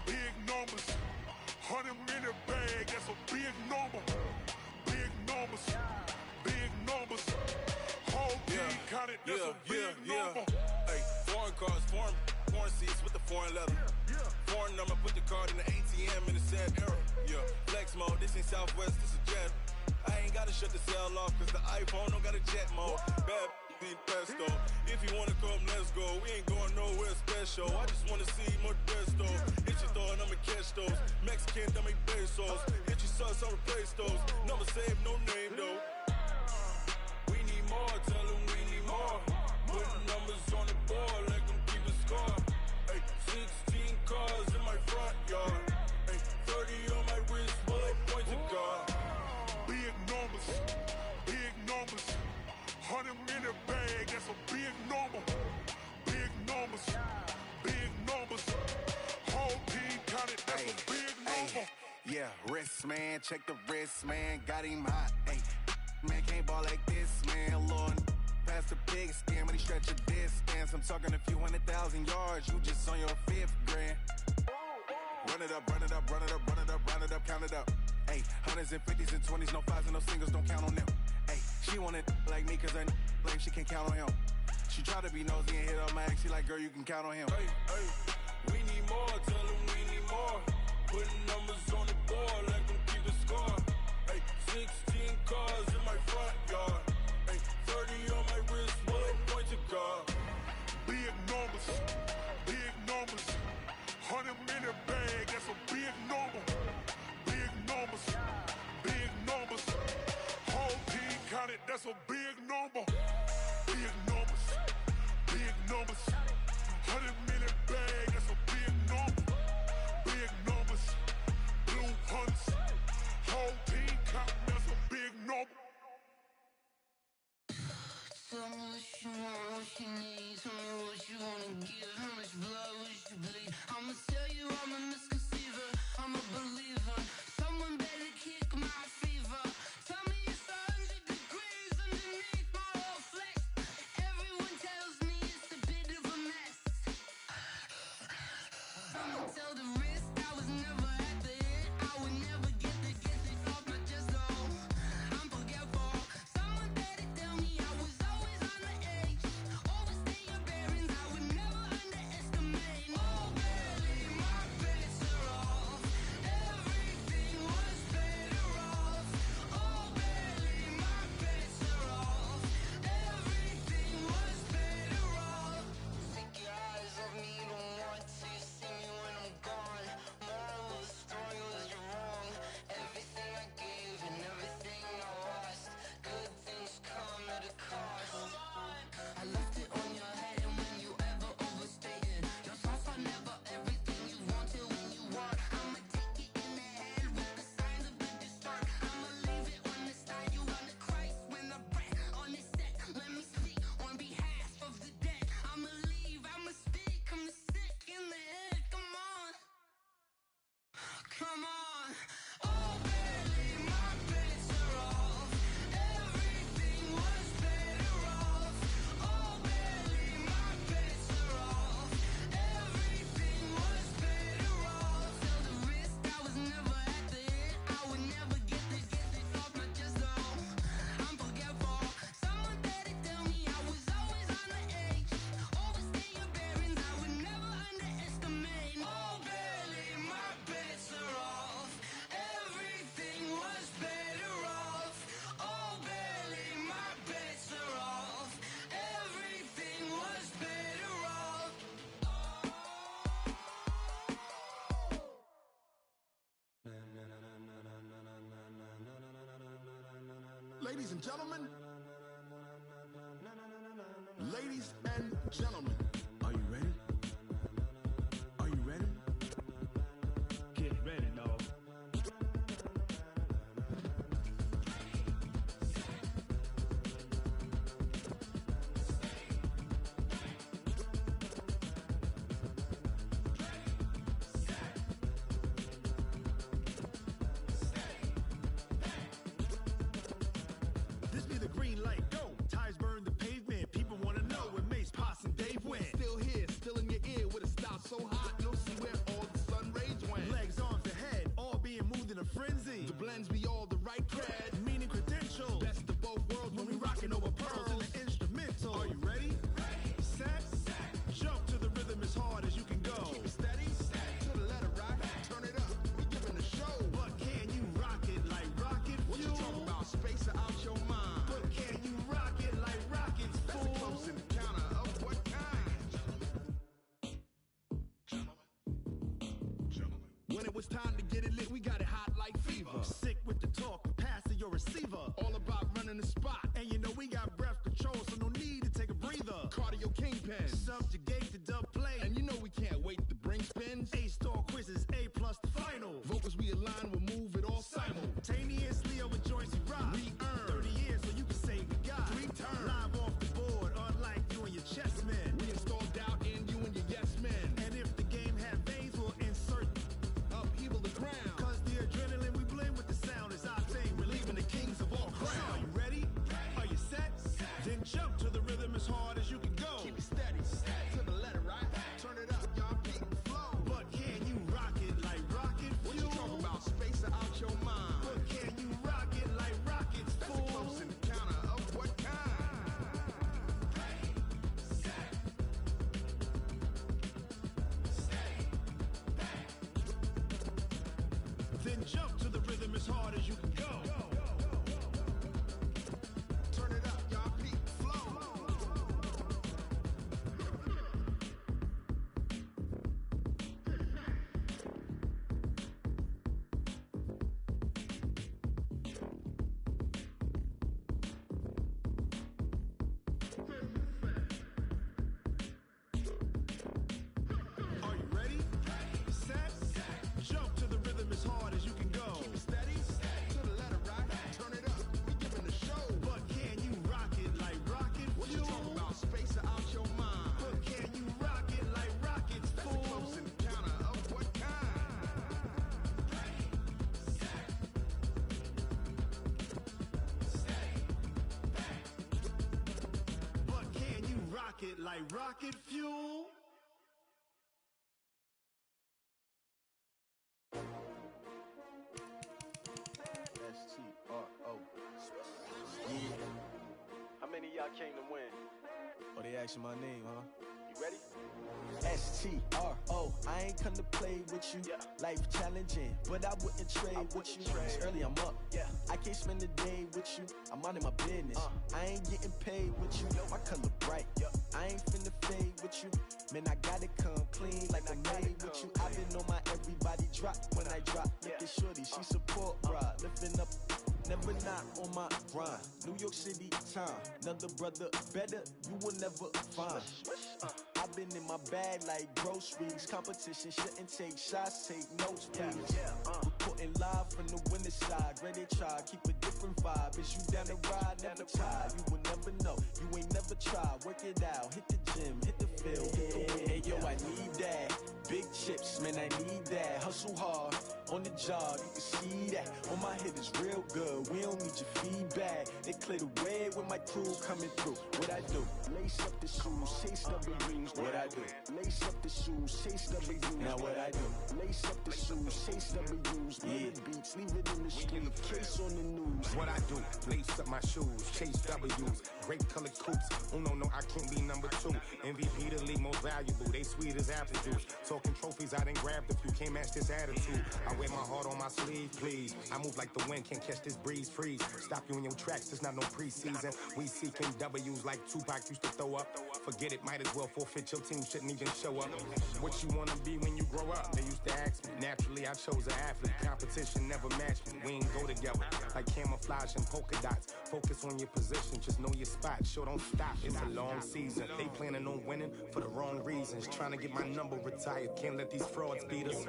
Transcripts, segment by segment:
big numbers. 100-minute bag, that's a big number. Big numbers, big numbers. Whole team counted, that's a big number. Hey, foreign cars, foreign seats with the foreign leather. Foreign number, put the card in the ATM in the sad era. Yeah, flex mode, this ain't Southwest, this a jet. I ain't gotta shut the cell off, cause the iPhone don't got a jet mode. Bad need pesto. If you wanna come, let's go. We ain't going nowhere special. I just wanna see more Modesto. Hit your throw and I'ma catch those. Mexican, I make pesos. Hit your sauce, I'll replace those. Never save, no name though. We need more, tell them we need more. Putting numbers on the board, let them keep a score. Hey, 16 cars in my front yard. Hey, 30 on my wrist, bullet point to God. Big numbers, big numbers. 100-minute bag, that's a big number. Big numbers, big numbers. Whole team counted, that's a big number. Yeah, wrist man, check the wrist man, got him hot. Ay, man can't ball like this, man. Lord, past the pig skin when he stretch a distance. I'm talking a few 100,000 yards, you just on your 5th grand. Run it up, run it up, run it up, run it up, run it up, count it up. Ay, hundreds and 50s and 20s, no 5s and no singles, don't count on them. Ay, she want it like me cause her lame, she can't count on him. She try to be nosy and hit up my ex, she like, girl, you can count on him. Hey, we need more, tell them we need more. Putting numbers on the board, let them keep the score. Hey, 16 cars in my front yard. Hey, 30 on my wrist, bullet point to God. Big numbers, big numbers. 100-minute bag, that's a big number. Big numbers, big numbers. Whole team counted, that's a big number. Big numbers, big numbers. 100-minute bag, that's a big number. Big numbers, blue hunts. Whole team counting, that's a big number. Tell me what you want, what you need. Tell me what you wanna give. How much blood would you bleed? I'ma tell you I'm a misconceiver, I'm a believer. Someone better kick my fever. Tell me it's 100 degrees underneath my whole flesh. Everyone tells me it's a bit of a mess. I'ma tell the risk I was never at the hit. I would never get this off my chest though. I'm forgetful. Someone better tell me I was always on the edge. Overstay your bearings, I would never underestimate. Oh barely, my bets are off. Everything was better off. Oh barely, my bets are off. Everything was better off. Take your eyes off me, don't want to see me when I'm gone. Moral of the story was you're wrong. Everything I gave and everything I lost. Good things come at a cost. I left it on your head and when you ever overstated. Your thoughts are never everything you wanted when you want. I'ma take it in the head with the signs of the distort. I'ma leave it on the side. You on the Christ when the breath on the set. Let me speak on behalf of the dead. I'ma leave, I'ma speak. I'm sick in the head. Come on, come on. Oh barely, my bets are off. Everything was better off. Oh barely, my bets are off. Everything was better off. Tell the risk I was never at the hit. I would never get this off my chest though. I'm forgetful. Someone better tell me I was always on the edge. Overstay your bearings, I would never underestimate. Oh barely, my bets are off. Everything was better off. Oh barely, my bets are off. Everything was better off. Ladies and gentlemen, ladies and gentlemen, are you ready? Are you ready? Get ready, dog. This be the green light, go. Tires burn the pavement. People wanna know where Mace, Potts, and Dave went. Still here, still in your ear with a style so hot, you'll see where it's time to get it lit. We got it hot like fever. Sick with the talk, pass to your receiver. All about running the spot. And you know we got breath control, so no need to take a breather. Cardio kingpin, subjugate the dub play. And you know we can't wait to bring spins. A-star quizzes, A+ the final. Vocals we align, we'll move it all simultaneously over joints we rock. We earn 30 years so you can say goodbye. 3 turns, live off the board, unlike you and your chess men. We install doubt in you and your yes men. And if the game had veins, we'll insert upheaval the ground. Cause the adrenaline we blend with the sound is our thing, relieving the kings of all crowns. Are you ready? Are you set? Then jump to the rhythm as hard as you can go. Keep it steady, to the letter, right? Turn it up, y'all, beat and flow. But can you rock it like rocket fuel? What you talk about? Space out your mind. But can you rock it like rockets, fool? That's a close encounter of what kind? Then jump to the rhythm as hard as you can go. Turn it up, y'all, beat and flow. Are you ready? Set? Jump to the rhythm as hard as you can go. Keep it steady, to the letter, right? Turn it up, we giving the show. But can you rock it like rocket fuel? What you talking about? Space out your mind. But can you rock it like rockets, fool? That's a close encounter of what kind? But can you rock it like rocket fuel? Ptsl. Yeah. How many of y'all came to win? Oh, they asking my name, huh? You ready? STRO, I ain't come to play with you. Yeah. Life challenging, but I wouldn't trade with you. It's early, I'm up. Yeah. I can't spend the day with you. I'm minding my business. I ain't getting paid with you. My color bright. I ain't finna fade with you. Man, I gotta come clean like I'm made with you. I've been on my everybody drop when I drop. Look at shorty, she support ride. Lifting up, never not on my grind. New York City time, another brother better, you will never find. I've been in my bag like groceries. Competition shouldn't take shots, take notes, please. Reporting live from the winter side. Ready to try, keep a different vibe. Is you down the ride, never tired. You will never know, you ain't never tried. Work it out, hit the gym, hit the field, hit the wind. Hey yo, I need that. Big chips, man, I need that. Hustle hard, on the job, you can see that. On my head is real good, we don't need your feedback. They clear the way with my crew coming through. What I do? Lace up the shoes, chase W's. What I do? Lace up the shoes, chase W's. Now what I do? Lace up the shoes, chase W's. Yeah. Beats, leave it in the street, case on the news. What I do, lace up my shoes, chase W's, great colored coops. Uno, no, I can't be number 2. MVP the league most valuable, they sweet as apple juice. Talking trophies, I didn't grab the few, can't match this attitude. I wear my heart on my sleeve, please. I move like the wind, can't catch this breeze, freeze. Stop you in your tracks, there's not no preseason. We seeking W's like Tupac used to throw up. Forget it, might as well forfeit, your team shouldn't even show up. What you wanna be when you grow up? They used to ask me. Naturally, I chose an athlete. Competition never matched me. We ain't go together like camouflage and polka dots. Focus on your position, just know your spot. Sure, don't stop, it's a long season. They planning on winning for the wrong reasons. Trying to get my number retired, can't let these frauds beat us.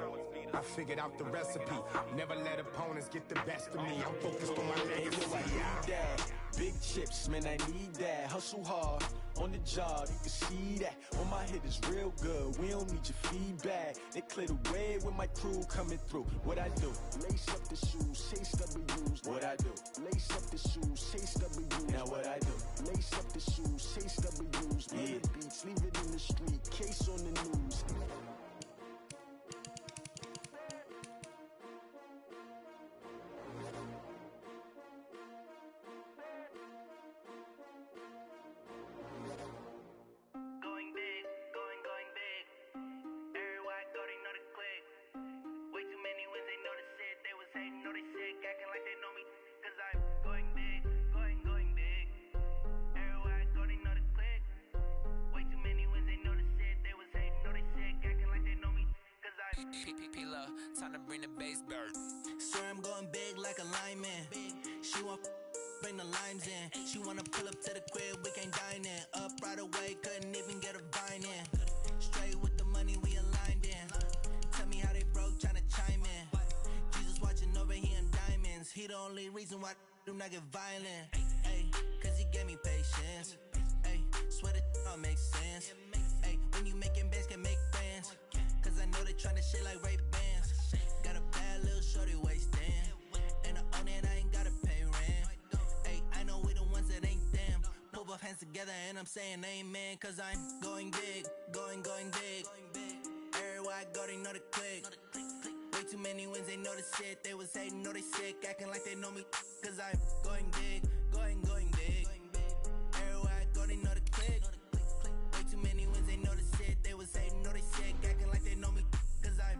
I figured out the recipe. Never let opponents get the best of me. I'm focused on my legacy. I need that. Big chips, man, I need that. Hustle hard, on the job, you can see that. On my head is real good, we don't need your feedback. They clear the way with my crew coming through. What I do? Lace up the shoes, chase W's. What I do? Lace up the shoes, chase W's. Now what I do? Lace up the shoes, chase W's. Yeah. Beats, leave it in the street, case on the news. Way too many wins, they know the shit. They was hating, know they sick, acting Ptsl, time to bring the bass bird. Sir, I'm going big like a lineman. She want bring the limes in. She wanna pull up to the crib, we can't dine in. Up right away, couldn't even get a vine in. Straight with the money, we aligned in. Tell me how they broke, tryna chime in. Jesus watching over, he in diamonds. He the only reason why I do not get violent. Ayy, cause he gave me patience. Ayy, swear that all makes sense. Ayy, when you making bands, can make friends. Cause I know they tryna shit like Ray-Bans. Got a bad little shorty wasting. And I own it, I ain't gotta pay rent. Ayy, I know we the ones that ain't them. Put both hands together and I'm saying amen. Cause I'm going big, going big. Everywhere I go, they know the click. Way too many wins, they know the shit. They was hating, know they sick, acting like they know me. Cause I'm going big, going big. Everywhere I go, they know the click. Way too many wins, they know the shit. They was hating, know they sick, acting like they know me. Cause I'm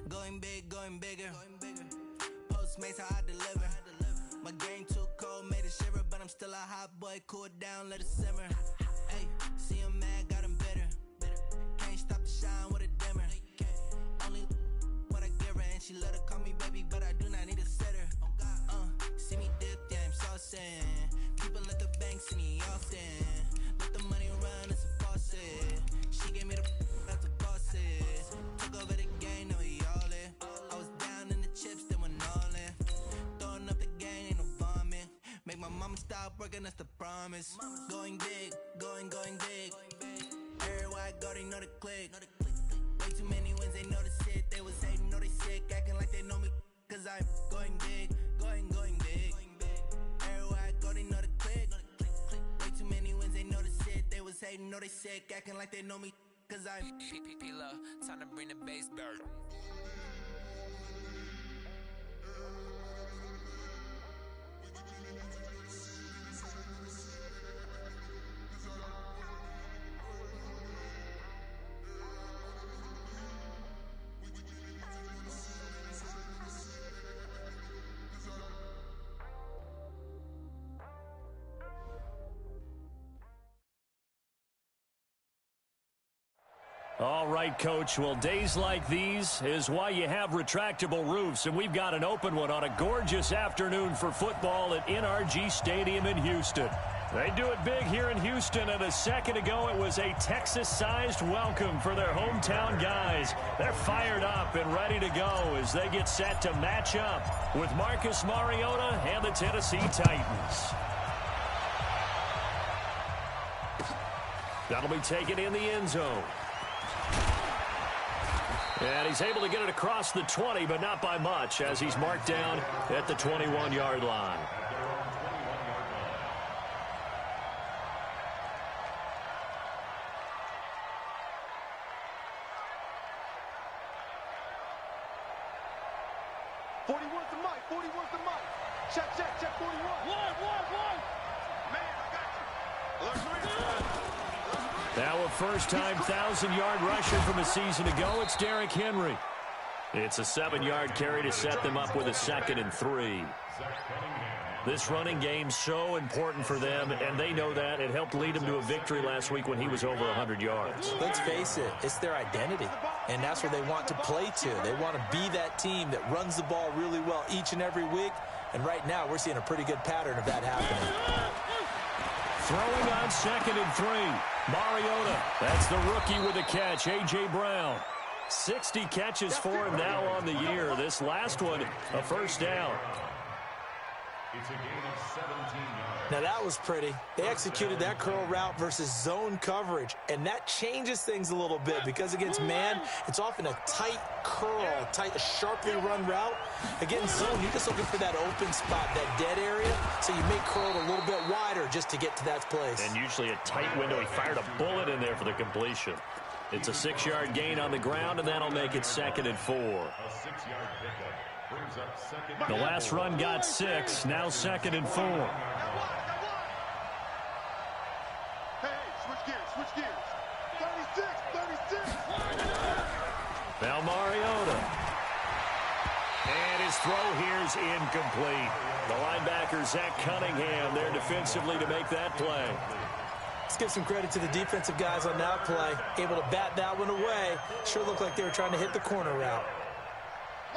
going big, going bigger. Postmates how I deliver. My game too cold, made it shiver, but I'm still a hot boy. Cool it down, let it simmer. Hey, see him mad, got him bitter. Can't stop the shine with a dimmer. Only what I give her, and she let her call me baby, but I do not need a sitter. See me dip, yeah, I'm saucing. People at the bank see me often. Let the money run, it's a faucet. She gave me the that's the bosses. Took over the game, now we all in. I was down in the chips, then went all in. Throwing up the game, ain't no vomit. Make my mama stop working, that's the promise. Going big, going big. Everywhere I go, they know the click. Way too many wins, they know the shit. They was hating, know they sick, acting like they know me. Cause I'm going big, going big. Everywhere I go, they know the click. Way too many wins, they know the shit. They was hating, know they sick, acting like they know me. Cause I'm Ptsl, time to bring the bass bird. All right, Coach. Well, days like these is why you have retractable roofs, and we've got an open one on a gorgeous afternoon for football at NRG Stadium in Houston. They do it big here in Houston, and a second ago it was a Texas-sized welcome for their hometown guys. They're fired up and ready to go as they get set to match up with Marcus Mariota and the Tennessee Titans. That'll be taken in the end zone. And he's able to get it across the 20, but not by much, as he's marked down at the 21-yard line. Check 41. One. Man, I got you. Now a first-time 1,000-yard rusher from a season ago, it's Derrick Henry. It's a 7-yard carry to set them up with a 2nd and 3. This running game's so important for them, and they know that. It helped lead them to a victory last week when he was over 100 yards. Let's face it, it's their identity, and that's what they want to play to. They want to be that team that runs the ball really well each and every week, and right now we're seeing a pretty good pattern of that happening. Throwing on 2nd and 3. Mariota, that's the rookie with a catch, A.J. Brown. 60 catches for him now on the year. This last one, a first down. It's a gain of 17 yards. Now that was pretty. They executed that curl route versus zone coverage, and that changes things a little bit because against man, it's often a tight curl, a sharply run route. Against zone, you're just looking for that open spot, that dead area, so you make curl a little bit wider just to get to that place. And usually a tight window. He fired a bullet in there for the completion. It's a 6-yard gain on the ground, and that'll make it 2nd and 4. A 6-yard pickup brings up 2nd. The last run got 6, now 2nd and 4. Hey, switch gears. 36. Now Mariota. And his throw here's incomplete. The linebacker, Zach Cunningham, there defensively to make that play. Let's give some credit to the defensive guys on that play. Able to bat that one away. Sure looked like they were trying to hit the corner route.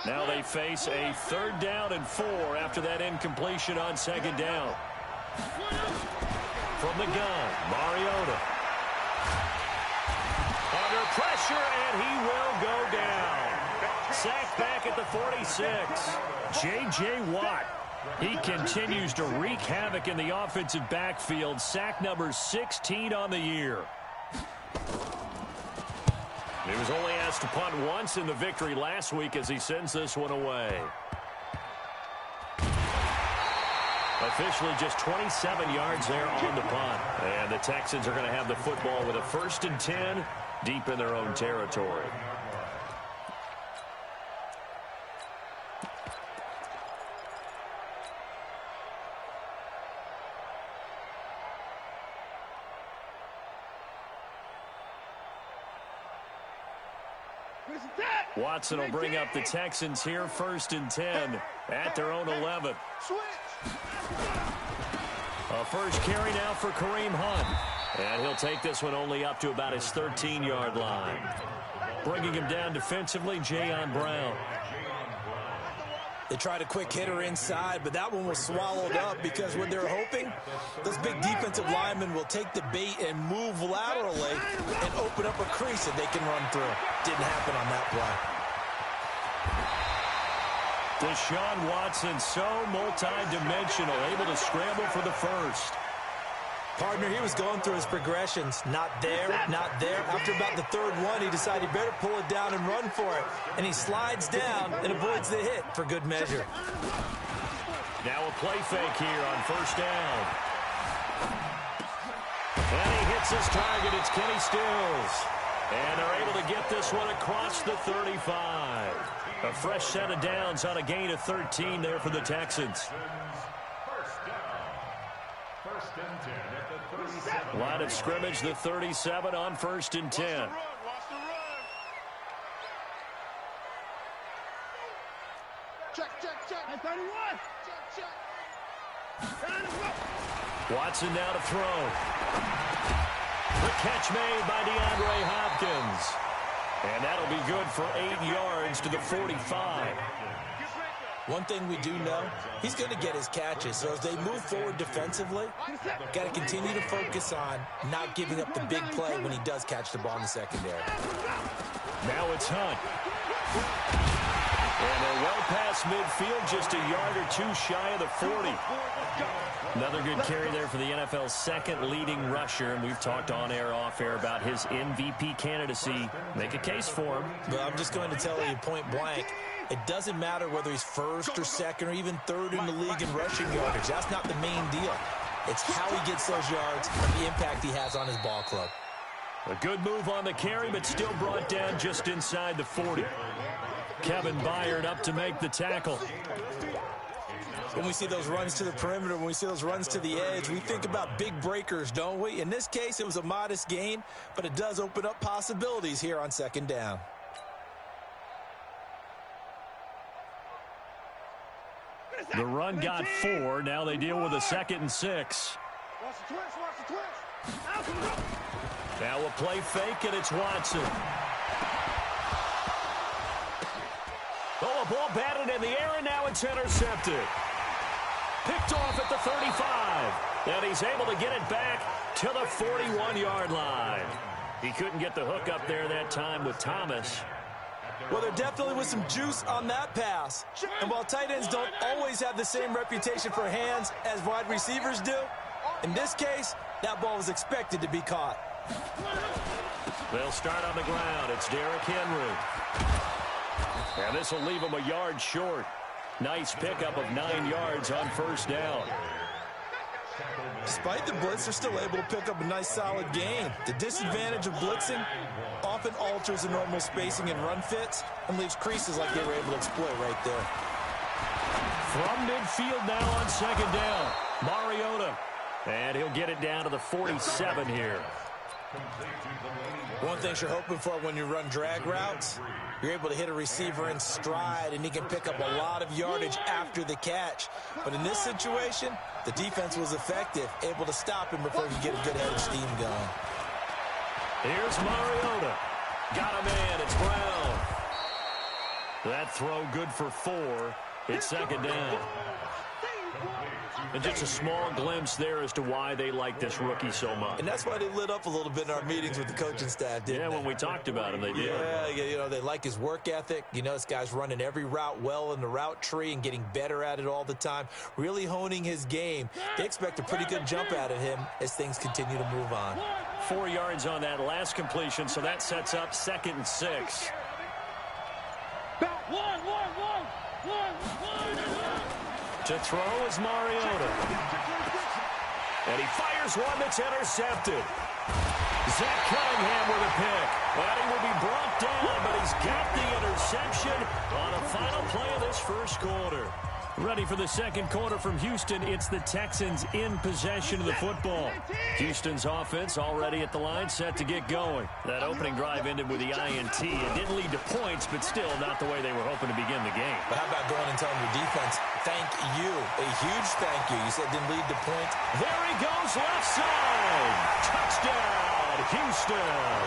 Now they face a 3rd down and 4 after that incompletion on 2nd down. From the gun, Mariota. Under pressure, and he will go down. Sacked back at the 46. J.J. Watt. He continues to wreak havoc in the offensive backfield. Sack number 16 on the year. He was only asked to punt once in the victory last week as he sends this one away. Officially just 27 yards there on the punt. And the Texans are going to have the football with a 1st and 10 deep in their own territory. Watson will bring up the Texans here, 1st and 10 at their own 11. A first carry now for Kareem Hunt. And he'll take this one only up to about his 13-yard line. Bringing him down defensively, Jayon Brown. They tried a quick hitter inside, but that one was swallowed up because what they're hoping, those big defensive linemen will take the bait and move laterally and open up a crease that they can run through. Didn't happen on that play. Deshaun Watson, so multi-dimensional, able to scramble for the first. Partner, he was going through his progressions. Not there, not there. After about the 3rd one, he decided he better pull it down and run for it. And he slides down and avoids the hit for good measure. Now a play fake here on 1st down. And he hits his target. It's Kenny Stills. And they're able to get this one across the 35. A fresh set of downs on a gain of 13 there for the Texans. Line of scrimmage, the 37 on 1st and 10. Check. 31. Watson now to throw. The catch made by DeAndre Hopkins. And that'll be good for 8 yards to the 45. One thing we do know, he's going to get his catches. So as they move forward defensively, got to continue to focus on not giving up the big play when he does catch the ball in the secondary. Now it's Hunt. And they're well past midfield, just a yard or two shy of the 40. Another good carry there for the NFL's 2nd leading rusher. And we've talked on air, off air about his MVP candidacy. Make a case for him. But I'm just going to tell you point blank, it doesn't matter whether he's 1st or 2nd or even 3rd in the league in rushing yardage. That's not the main deal. It's how he gets those yards and the impact he has on his ball club. A good move on the carry, but still brought down just inside the 40. Kevin Byard up to make the tackle. When we see those runs to the perimeter, when we see those runs to the edge, we think about big breakers, don't we? In this case, it was a modest gain, but it does open up possibilities here on 2nd down. The run got 4. Now they deal with a 2nd and 6. Now a play fake, and it's Watson. Oh, a ball batted in the air, and now it's intercepted. Picked off at the 35. And he's able to get it back to the 41-yard line. He couldn't get the hook up there that time with Thomas. Well, there definitely was some juice on that pass. And while tight ends don't always have the same reputation for hands as wide receivers do, in this case, that ball was expected to be caught. They'll start on the ground. It's Derrick Henry. And this will leave him a yard short. Nice pickup of 9 yards on 1st down. Despite the blitz, they're still able to pick up a nice solid gain. The disadvantage of blitzing often alters the normal spacing and run fits and leaves creases like they were able to exploit right there. From midfield now on 2nd down, Mariota. And he'll get it down to the 47 here. One thing you're hoping for when you run drag routes, you're able to hit a receiver in stride, and he can pick up a lot of yardage after the catch. But in this situation, the defense was effective, able to stop him before he could get a good head of steam going. Here's Mariota. Got a man. It's Brown. That throw good for 4. It's second down. And just a small glimpse there as to why they like this rookie so much. And that's why they lit up a little bit in our meetings with the coaching staff, didn't they? Yeah, when we talked about him, they did. Yeah, they like his work ethic. This guy's running every route well in the route tree and getting better at it all the time, really honing his game. They expect a pretty good jump out of him as things continue to move on. 4 yards on that last completion, so that sets up 2nd and 6. To throw is Mariota. And he fires one that's intercepted. Zach Cunningham with a pick. And he will be brought down, but he's got the interception on a final play of this first quarter. Ready for the second quarter from Houston. It's the Texans in possession of the football. Houston's offense already at the line, set to get going. That opening drive ended with the INT. It didn't lead to points, but still not the way they were hoping to begin the game. But how about going and telling your defense, thank you, a huge thank you. You said it didn't lead to points. There he goes, left side. Touchdown, Houston.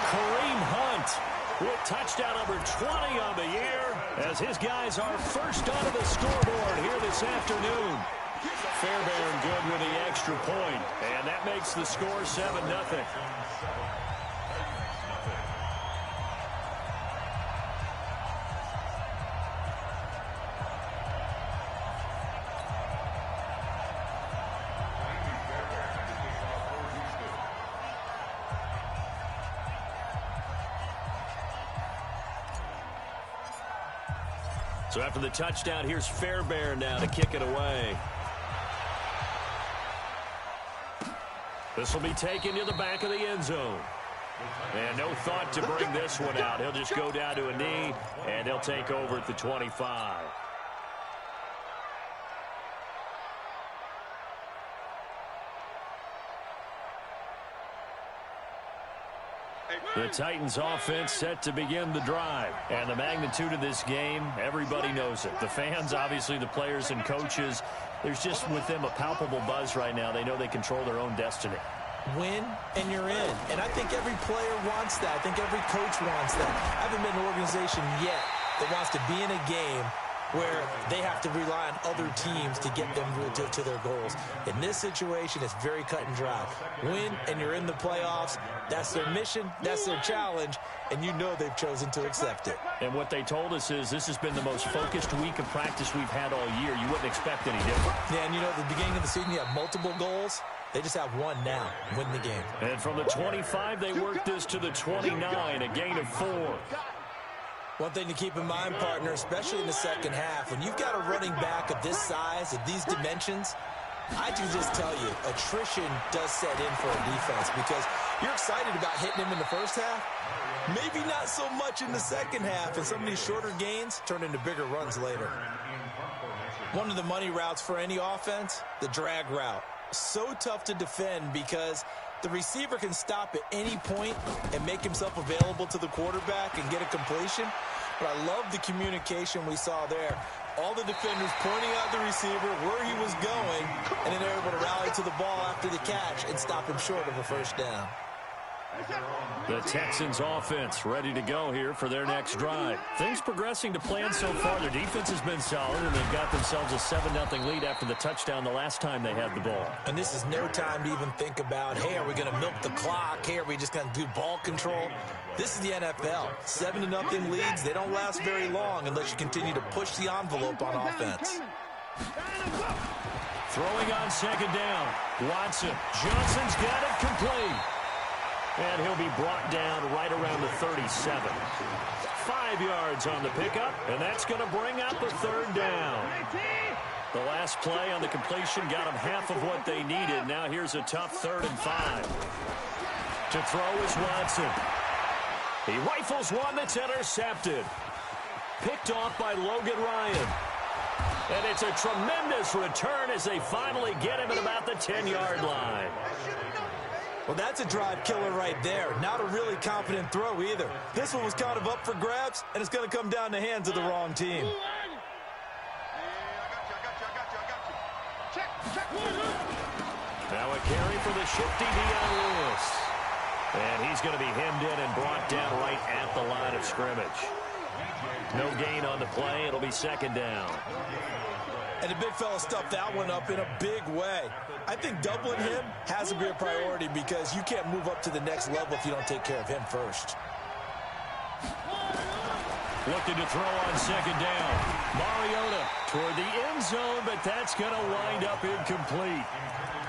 Kareem Hunt with touchdown number 20 on the year as his guys are first onto the scoreboard here this afternoon. Fairbairn good with the extra point, and that makes the score 7-0. So after the touchdown, here's Fairbairn now to kick it away. This will be taken to the back of the end zone. And no thought to bring this one out. He'll just go down to a knee, and they'll take over at the 25. The Titans offense set to begin the drive. And the magnitude of this game, everybody knows it. The fans, obviously the players and coaches, there's just with them a palpable buzz right now. They know they control their own destiny. Win, and you're in. And I think every player wants that. I think every coach wants that. I haven't been an organization yet that wants to be in a game where they have to rely on other teams to get them to their goals. In this situation, it's very cut and dry. Win, and you're in the playoffs. That's their mission. That's their challenge. And you know they've chosen to accept it. And what they told us is this has been the most focused week of practice we've had all year. You wouldn't expect any different. Yeah, and at the beginning of the season, you have multiple goals. They just have one now. Win the game. And from the 25, they worked this to the 29, a gain of 4. One thing to keep in mind, partner, especially in the second half, when you've got a running back of this size, of these dimensions, I can just tell you, attrition does set in for a defense because you're excited about hitting him in the first half. Maybe not so much in the second half, and some of these shorter gains turn into bigger runs later. One of the money routes for any offense, the drag route. So tough to defend because the receiver can stop at any point and make himself available to the quarterback and get a completion. But I love the communication we saw there. All the defenders pointing out the receiver, where he was going, and then they're able to rally to the ball after the catch and stop him short of a first down. The Texans offense ready to go here for their next drive. Things progressing to plan so far. Their defense has been solid, and they've got themselves a 7-0 lead after the touchdown the last time they had the ball. And this is no time to even think about, hey, are we going to milk the clock? Hey, are we just going to do ball control? This is the NFL. 7-0 leads, they don't last very long unless you continue to push the envelope on offense. Throwing on second down. Watson. Johnson's got it complete. And he'll be brought down right around the 37. 5 yards on the pickup, and that's going to bring up a third down. The last play on the completion got them half of what they needed. Now here's a tough 3rd and 5. To throw is Watson. He rifles one that's intercepted. Picked off by Logan Ryan. And it's a tremendous return as they finally get him at about the 10-yard line. Well, that's a drive killer right there. Not a really confident throw either. This one was kind of up for grabs, and it's going to come down the hands of the wrong team. Now a carry for the shifty Dion Lewis. And he's going to be hemmed in and brought down right at the line of scrimmage. No gain on the play. It'll be second down. And the big fella stuffed that one up in a big way. I think doubling him has to be a priority because you can't move up to the next level if you don't take care of him first. Looking to throw on second down. Mariota toward the end zone, but that's going to wind up incomplete.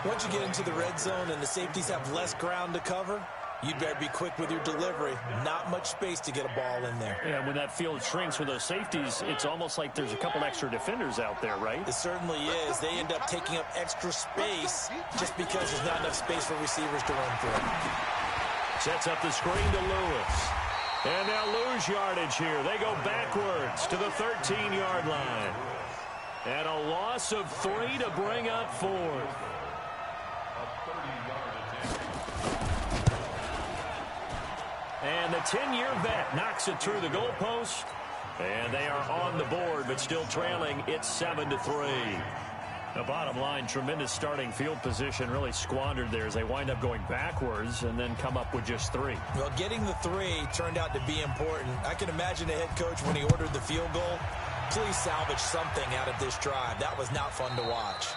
Once you get into the red zone and the safeties have less ground to cover, you'd better be quick with your delivery. Not much space to get a ball in there. Yeah, when that field shrinks for those safeties, it's almost like there's a couple extra defenders out there, right? It certainly is. They end up taking up extra space just because there's not enough space for receivers to run through. Sets up the screen to Lewis. And now lose yardage here. They go backwards to the 13-yard line. And a loss of 3 to bring up 4th. And the 10-year vet knocks it through the goalpost. And they are on the board, but still trailing. It's 7-3. The bottom line, tremendous starting field position, really squandered there as they wind up going backwards and then come up with just 3. Well, getting the 3 turned out to be important. I can imagine the head coach when he ordered the field goal. Please salvage something out of this drive. That was not fun to watch.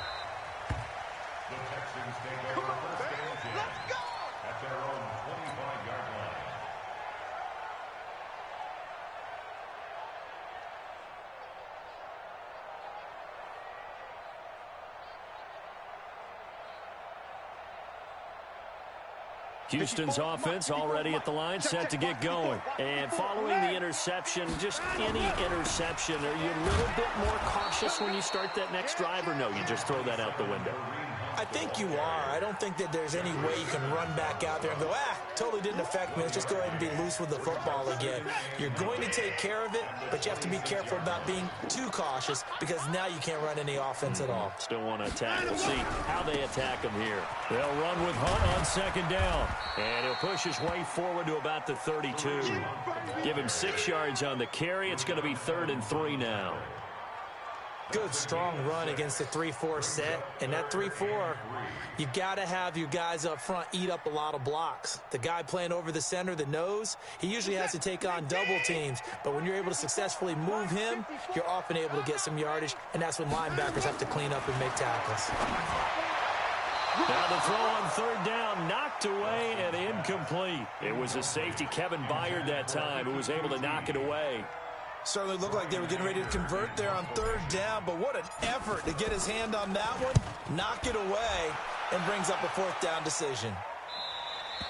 Houston's offense already at the line, set to get going. And following the interception, just any interception, are you a little bit more cautious when you start that next drive, or no, you just throw that out the window? I think you are. I don't think that there's any way you can run back out there and go, totally didn't affect me. Let's just go ahead and be loose with the football again. You're going to take care of it, but you have to be careful about being too cautious because now you can't run any offense at all. Still want to attack. We'll see how they attack him here. They'll run with Hunt on second down. And he'll push his way forward to about the 32. Give him 6 yards on the carry. It's going to be 3rd and 3 now. Good, strong run against the 3-4 set. And that 3-4, you got to have your guys up front eat up a lot of blocks. The guy playing over the center, the nose, he usually has to take on double teams. But when you're able to successfully move him, you're often able to get some yardage. And that's when linebackers have to clean up and make tackles. Now the throw on 3rd down, knocked away and incomplete. It was a safety, Kevin Byard, that time, who was able to knock it away. Certainly looked like they were getting ready to convert there on 3rd down, but what an effort to get his hand on that one, knock it away, and brings up a 4th down decision.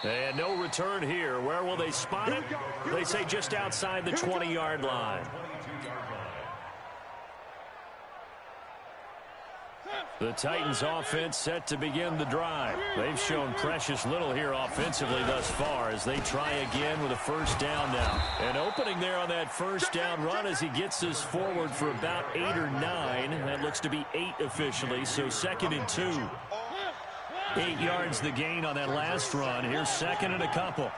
And no return here. Where will they spot it? They say just outside the 20-yard line. The Titans offense set to begin the drive. They've shown precious little here offensively thus far as they try again with a 1st down now. An opening there on that 1st down run as he gets us forward for about 8 or 9. That looks to be 8 officially, so 2nd and 2. 8 yards the gain on that last run. Here's 2nd and a couple.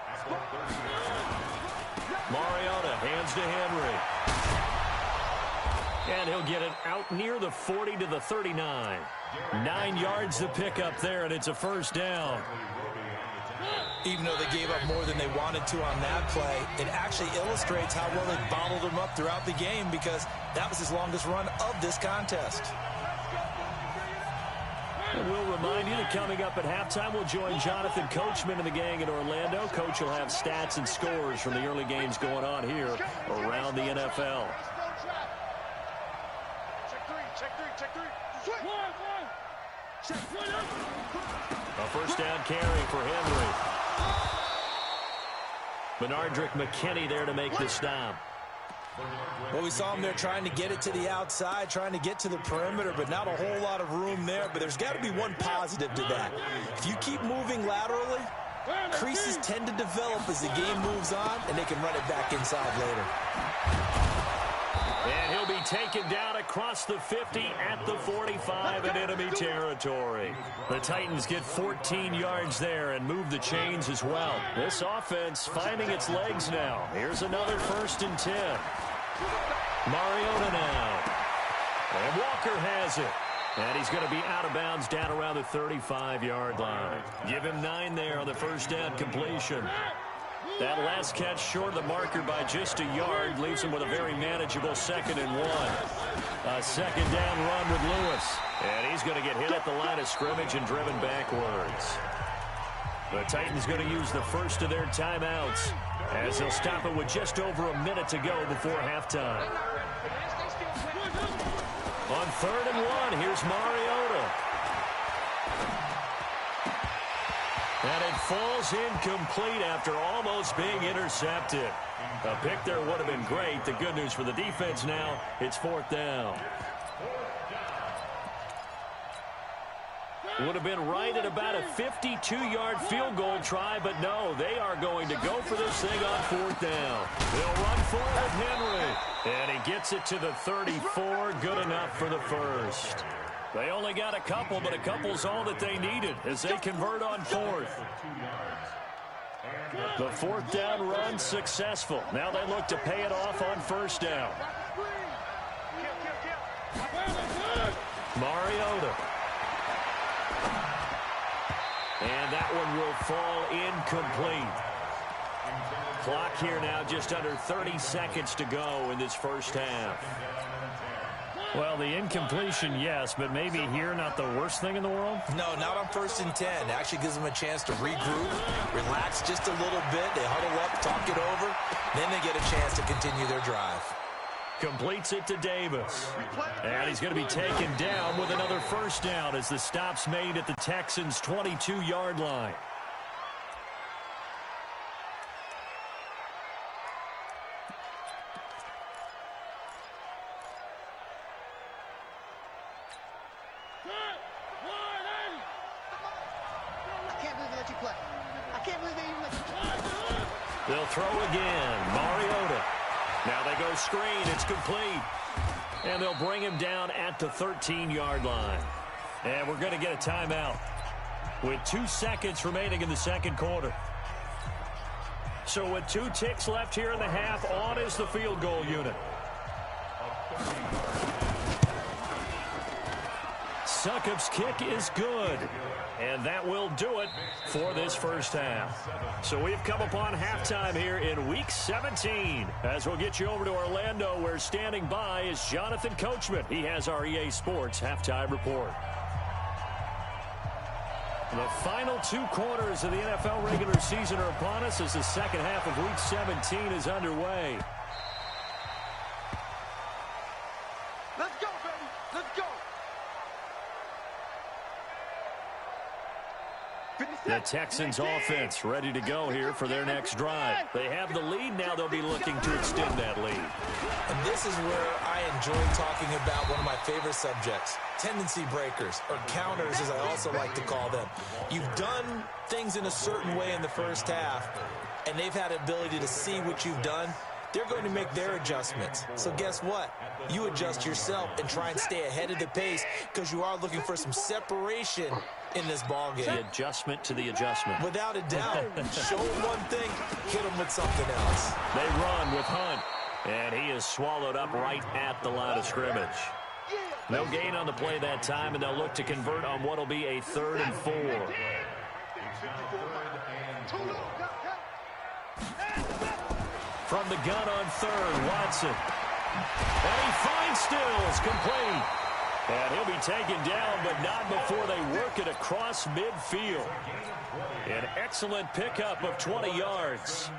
Mariota hands to Henry. And he'll get it out near the 40 to the 39. 9 yards to pick up there, and it's a 1st down. Even though they gave up more than they wanted to on that play, it actually illustrates how well they bottled him up throughout the game because that was his longest run of this contest. And we'll remind you that coming up at halftime, we'll join Jonathan Coachman and the gang in Orlando. Coach will have stats and scores from the early games going on here around the NFL. A 1st down carry for Henry. Benardrick McKinney there to make the stop. Well, we saw him there trying to get it to the outside, trying to get to the perimeter, but not a whole lot of room there. But there's got to be one positive to that. If you keep moving laterally, creases tend to develop as the game moves on, and they can run it back inside later. And he'll be taken down across the 50 at the 45 in enemy territory. The Titans get 14 yards there and move the chains as well. This offense finding its legs now. Here's another 1st and 10. Mariota now. And Walker has it. And he's going to be out of bounds down around the 35-yard line. Give him 9 there on the first down completion. That last catch short of the marker by just a yard leaves him with a very manageable 2nd and 1. A 2nd down run with Lewis. And he's going to get hit at the line of scrimmage and driven backwards. The Titans going to use the first of their timeouts as they'll stop it with just over a minute to go before halftime. On 3rd and 1, here's Mariota. And it falls incomplete after almost being intercepted. A pick there would have been great. The good news for the defense now, it's 4th down. Would have been right at about a 52-yard field goal try, but no, they are going to go for this thing on 4th down. They'll run for it with Henry. And he gets it to the 34, good enough for the first. They only got a couple, but a couple's all that they needed as they convert on 4th. The 4th down run successful. Now they look to pay it off on 1st down. Mariota. And that one will fall incomplete. Clock here now just under 30 seconds to go in this first half. Well, the incompletion, yes, but maybe here not the worst thing in the world? No, not on 1st and 10. Actually gives them a chance to regroup, relax just a little bit. They huddle up, talk it over, then they get a chance to continue their drive. Completes it to Davis. And he's going to be taken down with another 1st down as the stop's made at the Texans' 22-yard line. They'll throw again. Mariota. Now they go screen. It's complete. And they'll bring him down at the 13-yard line. And we're going to get a timeout with 2 seconds remaining in the 2nd quarter. So with 2 ticks left here in the half, on is the field goal unit. Succop's kick is good. And that will do it for this first half. So we've come upon halftime here in Week 17. As we'll get you over to Orlando, where standing by is Jonathan Coachman. He has our EA Sports halftime report. The final 2 quarters of the NFL regular season are upon us as the second half of Week 17 is underway. Let's go, baby. Let's go. The Texans offense ready to go here for their next drive. They have the lead now. They'll be looking to extend that lead. And this is where I enjoy talking about one of my favorite subjects, tendency breakers, or counters as I also like to call them. You've done things in a certain way in the first half, and they've had the ability to see what you've done. They're going to make their adjustments. So guess what? You adjust yourself and try and stay ahead of the pace because you are looking for some separation in this ball game. The adjustment to the adjustment. Without a doubt. Show them one thing, hit them with something else. They run with Hunt, and he is swallowed up right at the line of scrimmage. No gain on the play that time, and they'll look to convert on what will be a 3rd and 4. From the gun on 3rd, Watson. And he finds Stills, complete. And he'll be taken down, but not before they work it across midfield. An excellent pickup of 20 yards.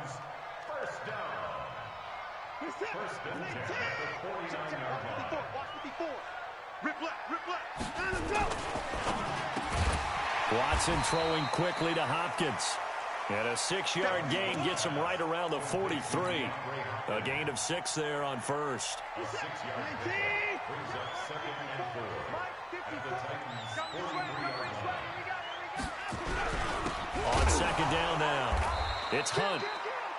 Watson throwing quickly to Hopkins. And a 6-yard gain gets him right around the 43. A gain of 6 there on 1st. On 2nd down now, it's Hunt.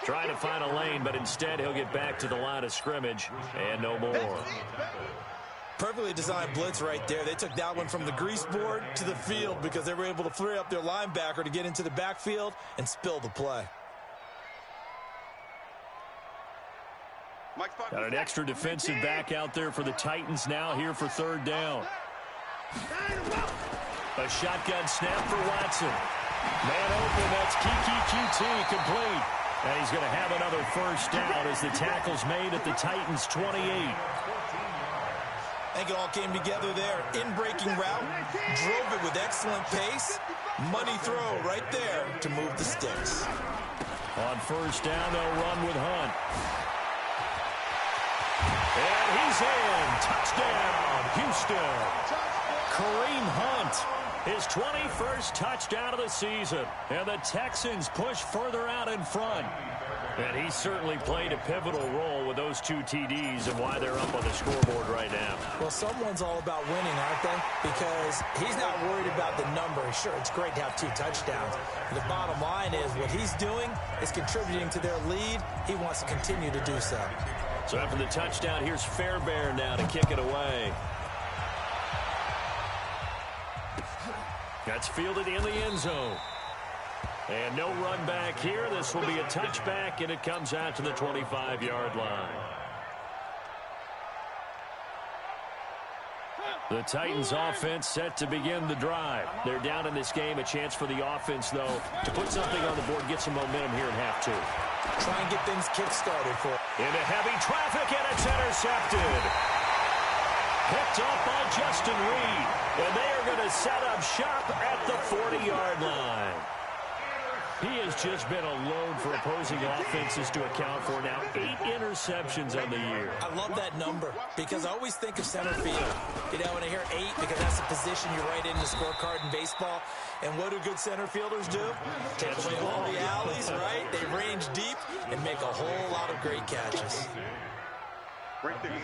Trying to find a lane, but instead he'll get back to the line of scrimmage and no more. Perfectly designed blitz right there. They took that one from the grease board to the field because they were able to free up their linebacker to get into the backfield and spill the play. Got an extra defensive back out there for the Titans now here for third down. A shotgun snap for Watson. Man open, that's Kiki QT complete. And he's going to have another first down as the tackle's made at the Titans' 28. I think it all came together there. In-breaking route, drove it with excellent pace. Money throw right there to move the sticks. On first down, they'll run with Hunt. And he's in. Touchdown, Houston. Kareem Hunt, his 21st touchdown of the season. And the Texans push further out in front. And he certainly played a pivotal role with those 2 TDs and why they're up on the scoreboard right now. Well, someone's all about winning, aren't they? Because he's not worried about the number. Sure, it's great to have 2 touchdowns. But the bottom line is what he's doing is contributing to their lead. He wants to continue to do so. So after the touchdown, here's Fairbairn now to kick it away. That's fielded in the end zone. And no run back here. This will be a touchback, and it comes out to the 25-yard line. The Titans offense set to begin the drive. They're down in this game. A chance for the offense, though, to put something on the board, get some momentum here in half 2. Try and get things kick-started for it. Into heavy traffic, and it's intercepted. Picked up by Justin Reed. And they are going to set up shop at the 40-yard line. He has just been a load for opposing offenses to account for now. 8 interceptions on the year. I love that number because I always think of center field. You know, when I hear 8, because that's the position you write in the scorecard in baseball. And what do good center fielders do? Take away all the alleys, right? They range deep and make a whole lot of great catches.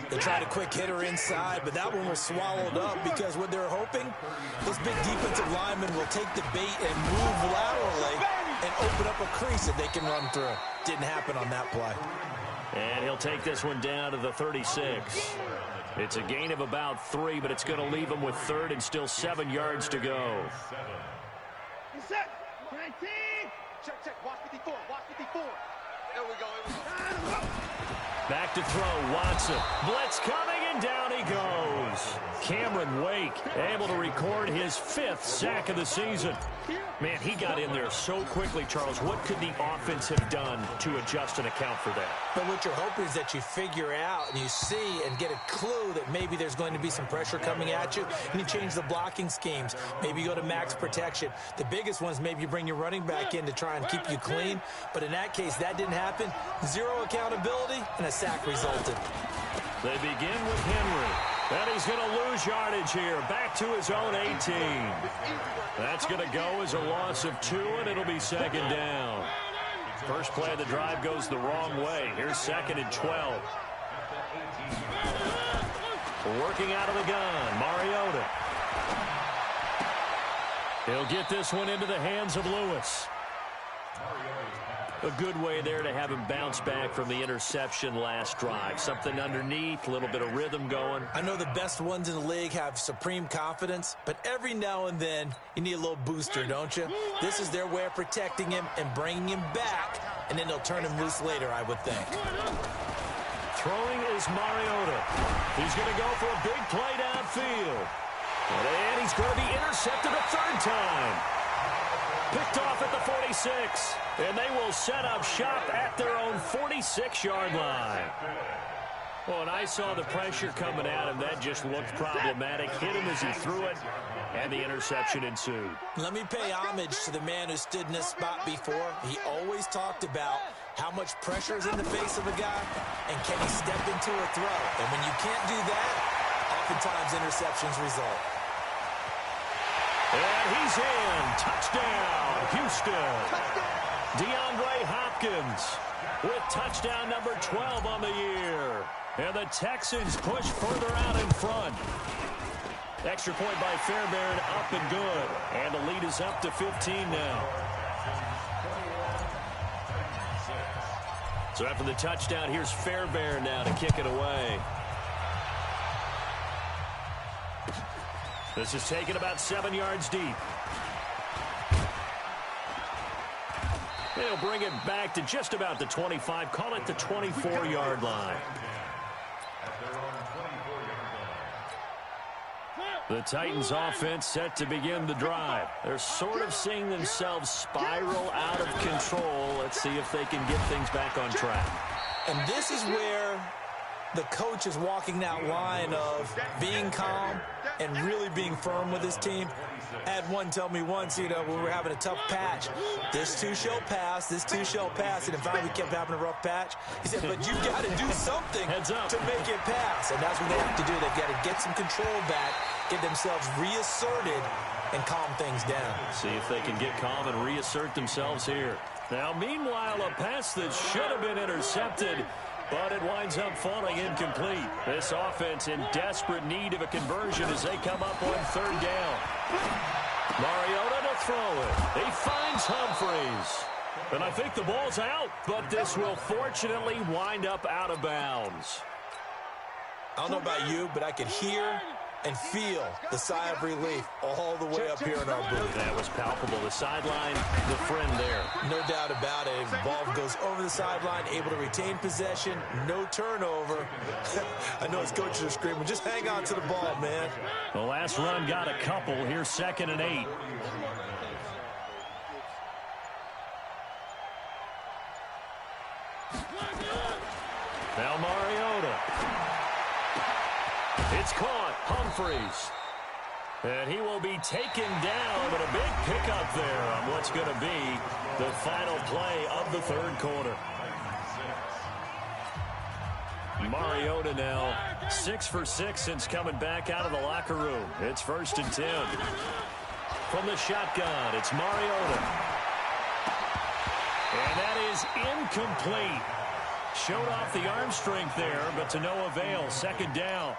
They tried a quick hitter inside, but that one was swallowed up because what they're hoping, this big defensive lineman will take the bait and move laterally and open up a crease that they can run through. Didn't happen on that play. And he'll take this one down to the 36. It's a gain of about 3, but it's going to leave him with third and still 7 yards to go. Set. 19. Check. Watch 54. Watch 54. There we go. Back to throw, Watson. Blitz coming, and down he goes. Cameron Wake able to record his 5th sack of the season. Man, he got in there so quickly, Charles. What could the offense have done to adjust and account for that? But what you're hoping is that you figure out and you see and get a clue that maybe there's going to be some pressure coming at you, and you change the blocking schemes. Maybe you go to max protection. The biggest ones, maybe you bring your running back in to try and keep you clean. But in that case, that didn't happen. 0 accountability, and a sack resulted. They begin with Henry. And he's going to lose yardage here. Back to his own 18. That's going to go as a loss of 2, and it'll be second down. First play of the drive goes the wrong way. Here's 2nd and 12. Working out of the gun, Mariota. He'll get this one into the hands of Lewis. A good way there to have him bounce back from the interception last drive. Something underneath, a little bit of rhythm going. I know the best ones in the league have supreme confidence, but every now and then you need a little booster, don't you? This is their way of protecting him and bringing him back, and then they'll turn him loose later, I would think. Throwing is Mariota. He's going to go for a big play downfield. And he's going to be intercepted a 3rd time. Picked off at the 46, and they will set up shop at their own 46-yard line. Well, and I saw the pressure coming at him. That just looked problematic. Hit him as he threw it, and the interception ensued. Let me pay homage to the man who stood in this spot before. He always talked about how much pressure is in the face of a guy, and can he step into a throw. And when you can't do that, oftentimes interceptions result. And he's in. Touchdown, Houston. DeAndre Hopkins with touchdown number 12 on the year. And the Texans push further out in front. Extra point by Fairbairn, up and good. And the lead is up to 15 now. So after the touchdown, here's Fairbairn now to kick it away. This is taken about 7 yards deep. They'll bring it back to just about the 25. Call it the 24-yard line. The Titans offense set to begin the drive. They're sort of seeing themselves spiral out of control. Let's see if they can get things back on track. And this is where the coach is walking that line of being calm and really being firm with his team. I had one tell me once, when we were having a tough patch, this too shall pass, this too shall pass. And in fact, we kept having a rough patch. He said, but you've got to do something to make it pass. And that's what they have to do. They've got to get some control back, get themselves reasserted, and calm things down. See if they can get calm and reassert themselves here. Now, meanwhile, a pass that should have been intercepted, but it winds up falling incomplete. This offense in desperate need of a conversion as they come up on third down. Mariota to throw it. He finds Humphreys. And I think the ball's out, but this will fortunately wind up out of bounds. I don't know about you, but I could hear and feel the sigh of relief all the way up here in our booth. That was palpable. The sideline, the friend there. No doubt about it. Ball goes over the sideline, able to retain possession, no turnover. I know his coaches are screaming, just hang on to the ball, man. The last run got a couple. Here's 2nd and 8. Now Mariota. It's caught. Humphreys. And he will be taken down, but a big pickup there on what's going to be the final play of the third quarter. Mariota now 6 for 6 since coming back out of the locker room. It's 1st and 10. From the shotgun, it's Mariota. And that is incomplete. Showed off the arm strength there, but to no avail. 2nd down.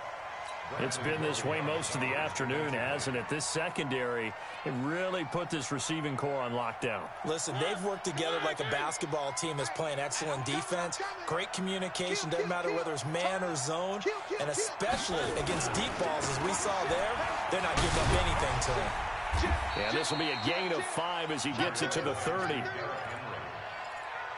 It's been this way most of the afternoon, hasn't it? This secondary, it really put this receiving core on lockdown. Listen, they've worked together like a basketball team that's playing excellent defense. Great communication, doesn't matter whether it's man or zone. And especially against deep balls, as we saw there, they're not giving up anything to them. Yeah, this will be a gain of 5 as he gets it to the 30.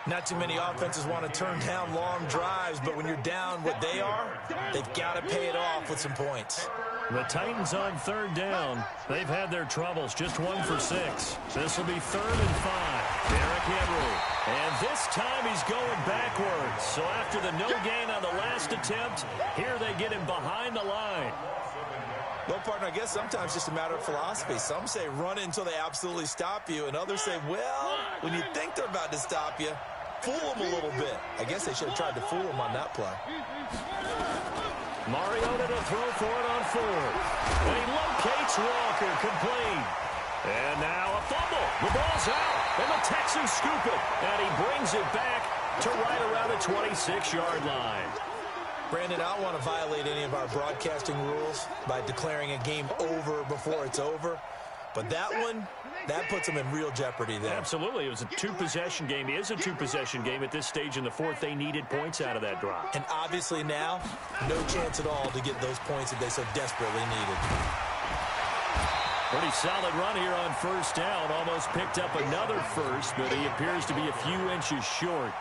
Not too many offenses want to turn down long drives, but when you're down what they are, they've got to pay it off with some points. The Titans on 3rd down. They've had their troubles, just 1 for 6. This will be 3rd and 5. Derrick Henry. And this time he's going backwards. So after the no gain on the last attempt, here they get him behind the line. Well, partner, I guess sometimes it's just a matter of philosophy. Some say run until they absolutely stop you, and others say, well, when you think they're about to stop you, fool them a little bit. I guess they should have tried to fool them on that play. Mariota to throw for it on 4th. And he locates Walker, complete. And now a fumble. The ball's out, and the Texans scoop it. And he brings it back to right around the 26-yard line. Brandon, I don't want to violate any of our broadcasting rules by declaring a game over before it's over. But that one, that puts them in real jeopardy there. Absolutely. It was a 2-possession game. It is a 2-possession game at this stage in the 4th. They needed points out of that drive. And obviously now, no chance at all to get those points that they so desperately needed. Pretty solid run here on 1st down. Almost picked up another first, but he appears to be a few inches short.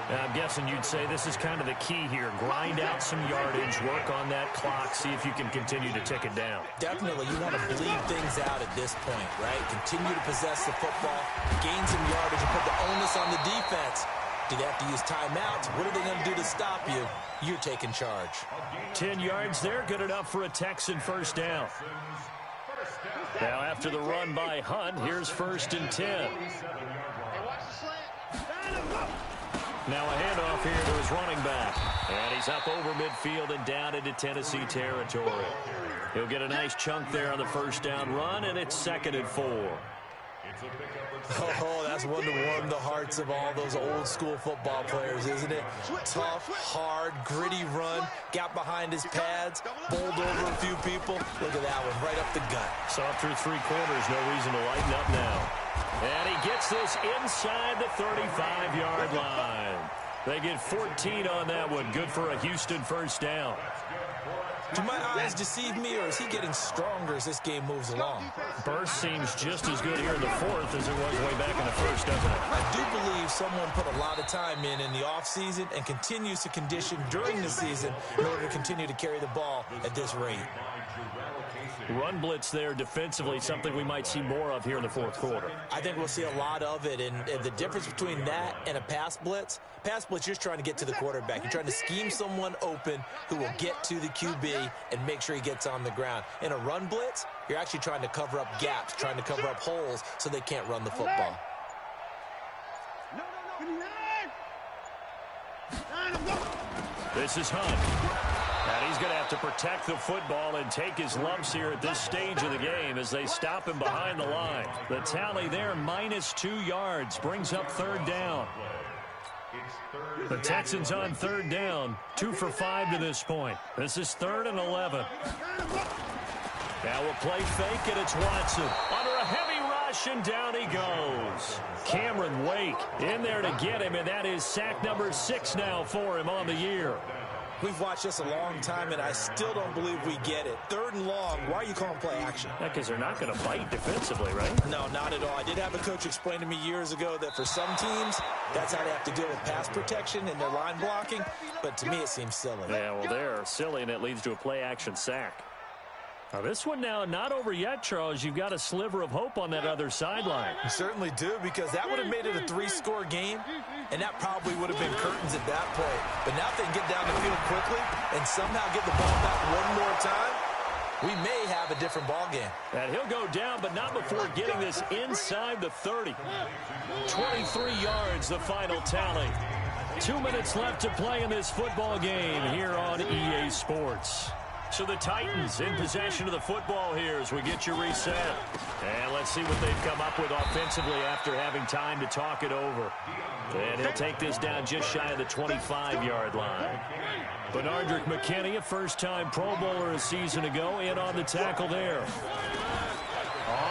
I'm guessing you'd say this is kind of the key here. Grind out some yardage, work on that clock, see if you can continue to tick it down. Definitely. You want to bleed things out at this point, right? Continue to possess the football, gain some yardage, and put the onus on the defense. Do they have to use timeouts? What are they going to do to stop you? You're taking charge. 10 yards there, good enough for a Texan 1st down. Now after the run by Hunt, here's 1st and 10. Now a handoff here to his running back. And he's up over midfield and down into Tennessee territory. He'll get a nice chunk there on the 1st down run, and it's 2nd and 4. Oh, that's one to warm the hearts of all those old school football players, isn't it? Tough, hard, gritty run. Got behind his pads, bowled over a few people. Look at that one, right up the gut. Saw through 3 quarters, no reason to lighten up now. And he gets this inside the 35-yard line. They get 14 on that one. Good for a Houston first down. Do my eyes deceive me, or is he getting stronger as this game moves along? Burst seems just as good here in the fourth as it was way back in the first, doesn't it? I do believe someone put a lot of time in the offseason and continues to condition during the season in order to continue to carry the ball at this rate. Run blitz there defensively, something we might see more of here in the fourth quarter. I think we'll see a lot of it, and the difference between that and a pass blitz, you're just trying to get to the quarterback. You're trying to scheme someone open who will get to the QB and make sure he gets on the ground. In a run blitz, you're actually trying to cover up gaps, trying to cover up holes so they can't run the football. This is Hunt. And he's going to have to protect the football and take his lumps here at this stage of the game as they stop him behind the line. The tally there, -2 yards, brings up third down. The Texans on third down, 2 for 5 to this point. This is 3rd and 11. Now we'll play fake, and it's Watson. Under a heavy rush, and down he goes. Cameron Wake in there to get him, and that is sack number 6 now for him on the year. We've watched this a long time, and I still don't believe we get it. 3rd and long, why are you calling play action? Yeah, because they're not going to bite defensively, right? No, not at all. I did have a coach explain to me years ago that for some teams, that's how they have to deal with pass protection and their line blocking, but to me it seems silly. Yeah, well, they're silly, and it leads to a play action sack. Now, this one now not over yet, Charles. You've got a sliver of hope on that other sideline. You certainly do, because that would have made it a 3-score game, and that probably would have been curtains at that point. But now if they can get down the field quickly and somehow get the ball back one more time, we may have a different ball game. And he'll go down, but not before getting this inside the 30. 23 yards, the final tally. 2 minutes left to play in this football game here on EA Sports. So the Titans in possession of the football here as we get you reset. And let's see what they've come up with offensively after having time to talk it over. And he'll take this down just shy of the 25-yard line. Benardrick McKinney, a first-time Pro Bowler a season ago, in on the tackle there.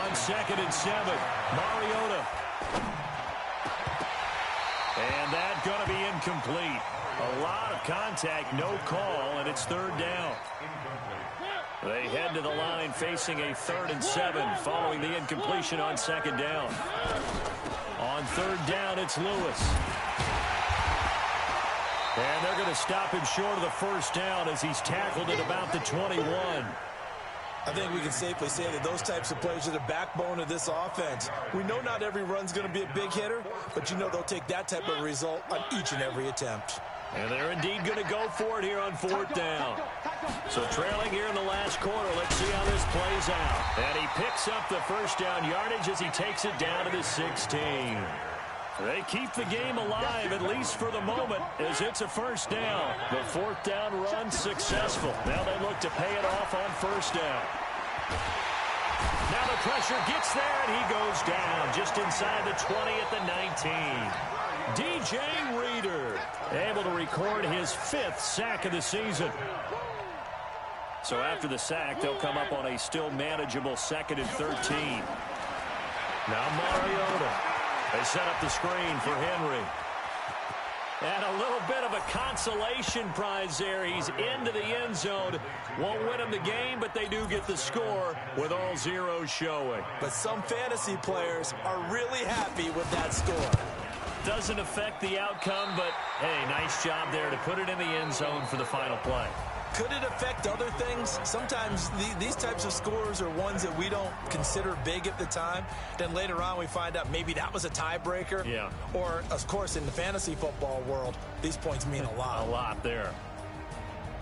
On 2nd and 7, Mariota. And that's going to be incomplete. A lot of contact, no call, and it's 3rd down. They head to the line facing a 3rd and 7 following the incompletion on 2nd down. On 3rd down, it's Lewis. And they're going to stop him short of the first down as he's tackled at about the 21. I think we can safely say that those types of plays are the backbone of this offense. We know not every run's going to be a big hitter, but you know they'll take that type of result on each and every attempt. And they're indeed going to go for it here on 4th down. So trailing here in the last quarter, let's see how this plays out. And he picks up the first down yardage as he takes it down to the 16. They keep the game alive, at least for the moment, as it's a first down. The 4th down run successful. Now they look to pay it off on 1st down. Now the pressure gets there, and he goes down just inside the 20 at the 19. DJ Reader able to record his 5th sack of the season. So after the sack, they'll come up on a still manageable 2nd and 13. Now Mariota. They set up the screen for Henry. And a little bit of a consolation prize there. He's into the end zone. Won't win him the game, but they do get the score with all zeros showing. But some fantasy players are really happy with that score. Doesn't affect the outcome, but, hey, nice job there to put it in the end zone for the final play. Could it affect other things? Sometimes these types of scores are ones that we don't consider big at the time. Then later on we find out maybe that was a tiebreaker. Yeah. Or, of course, in the fantasy football world, these points mean a lot. A lot there.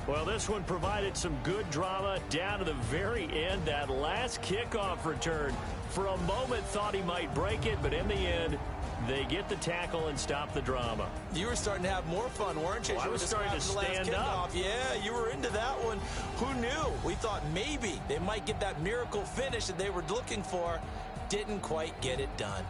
Well, this one provided some good drama down to the very end. That last kickoff return, for a moment thought he might break it, but in the end, they get the tackle and stop the drama. You were starting to have more fun, weren't you? Well, I was starting to stand up. Yeah, you were into that one. Who knew? We thought maybe they might get that miracle finish that they were looking for. Didn't quite get it done.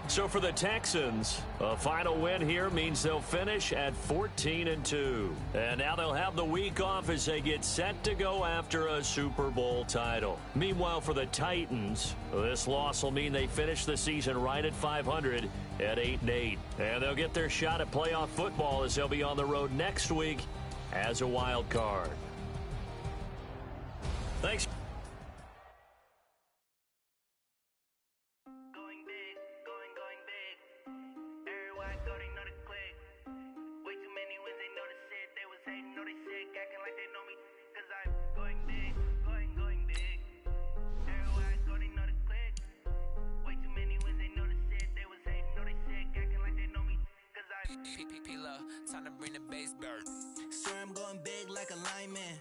So for the Texans, a final win here means they'll finish at 14-2. And now they'll have the week off as they get set to go after a Super Bowl title. Meanwhile, for the Titans, this loss will mean they finish the season right at 500 at 8-8. And they'll get their shot at playoff football as they'll be on the road next week as a wild card. Thanks. Time to bring the bass bird. Sir, I'm going big like a lineman.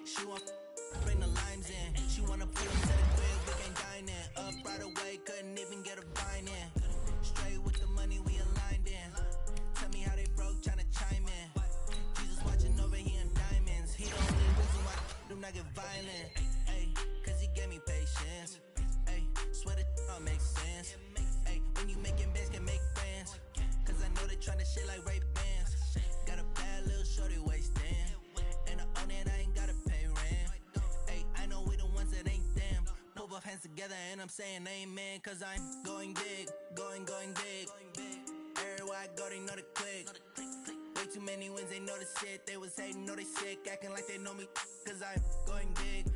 She want bring the limes in. She wanna put them to the crib, we can dine in. Up right away, couldn't even get a vine in. Straight with the money we aligned in. Tell me how they broke, tryna chime in. Jesus watching over here in diamonds. He the only reason why do not get violent. Ay, cause he gave me patience. Ay, swear that all makes sense. Ay, when you making bands can make friends. Cause I know they tryna shit like Ray Bans. Got a bad little shorty wasting. And I own it, I ain't gotta pay rent. Hey, I know we the ones that ain't them. Put both hands together and I'm saying amen. Cause I'm going big, going big. Everywhere I go, they know the click. Way too many wins, they know the shit. They was hating, know they sick, acting like they know me. Cause I'm going big,